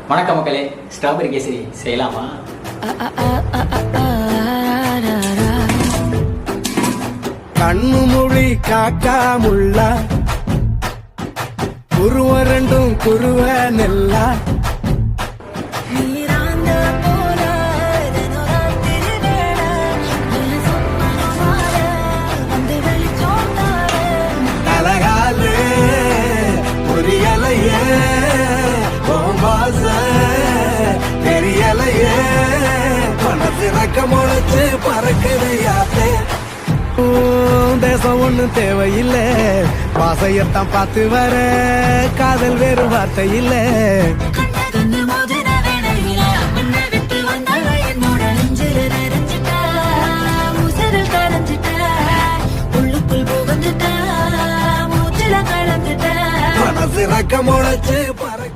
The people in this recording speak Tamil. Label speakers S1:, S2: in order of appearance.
S1: வணக்கம் மக்களே, ஸ்ட்ராபெரி கேசரி செய்யலாமா?
S2: கண்ணு மொழி காக்கா முள்ளா குருவ ரெண்டும் குருவ நெல்லா தலகாலு பொரியலையே ஓம்பாச தெரியலையே மனசு ரக்க முளைச்சு பறக்குதையாத்தே. தேசம் ஒண்ணும் தேவையில்லை, வாசையத்தான் பார்த்து வர காதல் வேறு வார்த்தை இல்லை. மனசு ரக்க முளைச்சு பறக்க